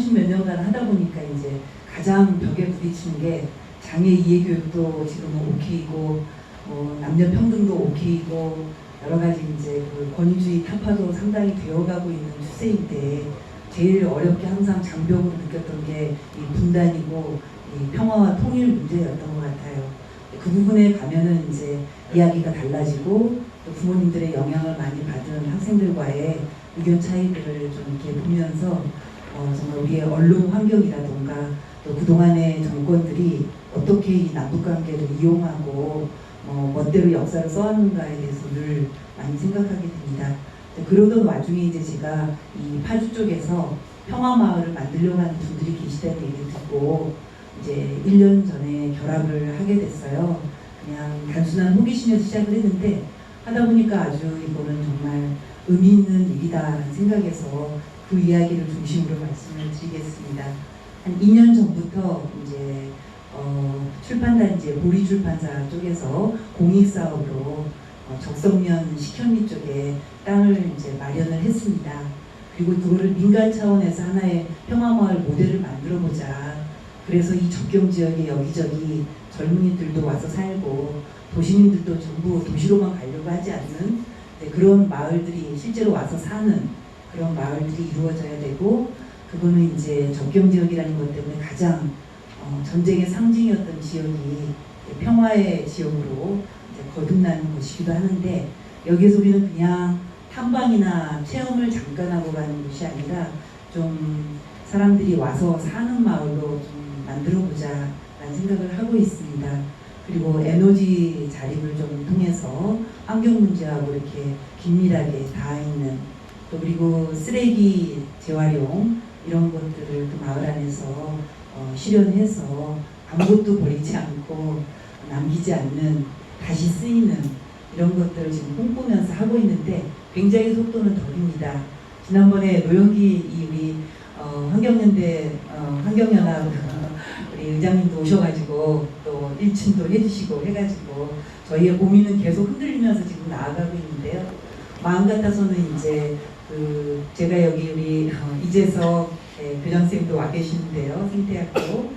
30몇 년간 하다 보니까 이제 가장 벽에 부딪히는 게 장애 이해 교육도 지금은 오케이고, 남녀 평등도 오케이고, 여러 가지 이제 그 권위주의 타파도 상당히 되어가고 있는 추세인데, 제일 어렵게 항상 장벽으로 느꼈던 게 이 분단이고 이 평화와 통일 문제였던 것 같아요. 그 부분에 가면은 이제 이야기가 달라지고 또 부모님들의 영향을 많이 받은 학생들과의 의견 차이들을 좀 이렇게 보면서 정말 우리의 언론 환경이라던가 또 그동안의 정권들이 어떻게 이 남북관계를 이용하고 멋대로 역사를 써왔는가에 대해서 늘 많이 생각하게 됩니다. 그러던 와중에 이제 제가 이 파주 쪽에서 평화마을을 만들려고 하는 분들이 계시다는 얘기를 듣고 이제 1년 전에 결합을 하게 됐어요. 그냥 단순한 호기심에서 시작을 했는데 하다 보니까 아주 이거는 정말 의미 있는 일이다라는 생각에서 그 이야기를 중심으로 말씀을 드리겠습니다. 한 2년 전부터 이제 출판단지 보리출판사 쪽에서 공익사업으로 적성면 식현리 쪽에 땅을 이제 마련을 했습니다. 그리고 그거를 민간 차원에서 하나의 평화마을 모델을 만들어보자. 그래서 이 접경 지역에 여기저기 젊은이들도 와서 살고 도시민들도 전부 도시로만 가려고 하지 않는 그런 마을들이 실제로 와서 사는 그런 마을들이 이루어져야 되고, 그거는 이제 접경 지역이라는 것 때문에 가장 전쟁의 상징이었던 지역이 평화의 지역으로 이제 거듭나는 곳이기도 하는데, 여기에서 우리는 그냥 탐방이나 체험을 잠깐 하고 가는 곳이 아니라 좀 사람들이 와서 사는 마을로 좀 만들어보자 라는 생각을 하고 있습니다. 그리고 에너지 자립을 좀 통해서 환경 문제하고 이렇게 긴밀하게 닿아 있는, 또 그리고 쓰레기 재활용 이런 것들을 그 마을 안에서 실현해서 아무것도 버리지 않고 남기지 않는, 다시 쓰이는 이런 것들을 지금 꿈꾸면서 하고 있는데 굉장히 속도는 더딥니다. 지난번에 노영기 우리 환경연대 환경연합 우리 의장님도 오셔가지고 또 1친도 해주시고 해가지고 저희의 고민은 계속 흔들리면서 지금 나아가고 있는데요. 마음 같아서는 이제 제가 여기 우리 이재석 교장선생님도 와 계시는데요. 생태학교.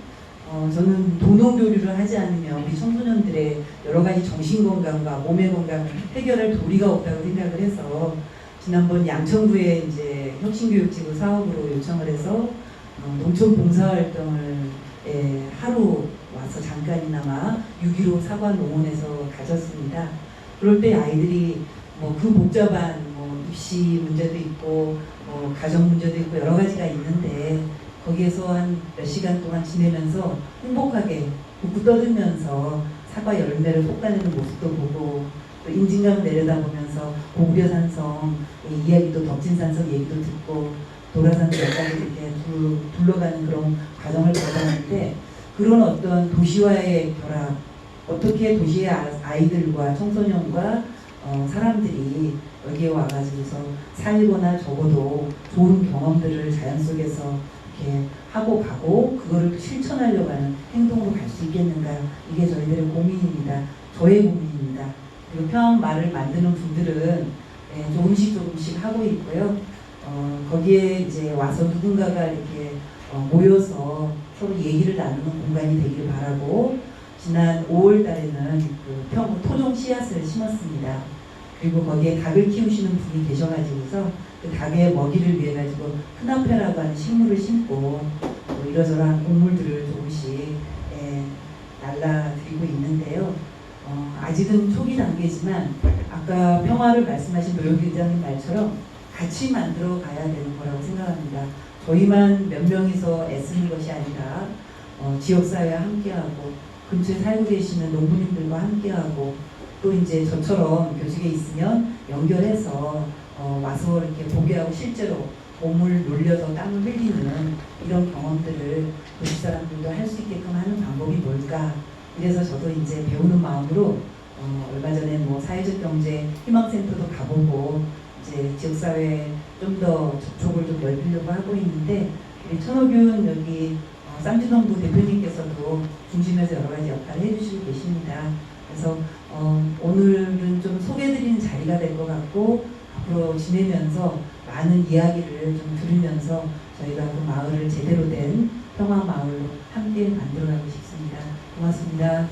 저는 도농교류를 하지 않으면 우리 청소년들의 여러 가지 정신건강과 몸의 건강 해결할 도리가 없다고 생각을 해서 지난번 양천구에 이제 혁신교육지구 사업으로 요청을 해서 농촌 봉사활동을 하루 와서 잠깐이나마 6.15 사과농원에서 가졌습니다. 그럴 때 아이들이 그 복잡한 입시 문제도 있고 가정 문제도 있고 여러 가지가 있는데 거기에서 한 몇 시간 동안 지내면서 행복하게 웃고 떠들면서 사과 열매를 솎아내는 모습도 보고, 또 인진강 내려다보면서 고구려산성 이야기도, 덕진산성 얘기도 듣고 도라산 역까지 이렇게 둘러가는 그런 과정을 받았는데, 그런 어떤 도시와의 결합, 어떻게 도시의 아이들과 청소년과 사람들이 여기에 와가지고서 살거나 적어도 좋은 경험들을 자연 속에서 이렇게 하고 가고 그거를 실천하려고 하는 행동으로 갈 수 있겠는가, 이게 저희들의 고민입니다. 저의 고민입니다. 그리고 평화마을을 만드는 분들은 조금씩 하고 있고요. 거기에 이제 와서 누군가가 이렇게 모여서 서로 얘기를 나누는 공간이 되길 바라고, 지난 5월 달에는 토종 씨앗을 심었습니다. 그리고 거기에 닭을 키우시는 분이 계셔가지고서 그 닭의 먹이를 위해 가지고 크나페라고 하는 식물을 심고 이러저러한 곡물들을 조금씩 날라드리고 있는데요. 아직은 초기 단계지만 아까 평화를 말씀하신 노영기 의장님 말처럼 같이 만들어 가야 되는 거라고 생각합니다. 저희만 몇 명이서 애쓰는 것이 아니라 지역사회와 함께하고 근처에 살고 계시는 농부님들과 함께하고, 또 이제 저처럼 교직에 있으면 연결해서 와서 이렇게 보게 하고 실제로 몸을 놀려서 땀을 흘리는 이런 경험들을 도시 사람들도 할 수 있게끔 하는 방법이 뭘까. 그래서 저도 이제 배우는 마음으로 얼마 전에 사회적 경제 희망센터도 가보고 이제 지역사회에 좀 더 접촉을 좀 넓히려고 하고 있는데, 우리 천호균 여기 쌍진원부 대표님께서도 중심에서 여러 가지 역할을 해주시고 계십니다. 그래서 오늘은 좀 소개해드리는 자리가 될 것 같고, 앞으로 지내면서 많은 이야기를 좀 들으면서 저희가 그 마을을 제대로 된 평화 마을로 함께 만들어가고 싶습니다. 고맙습니다.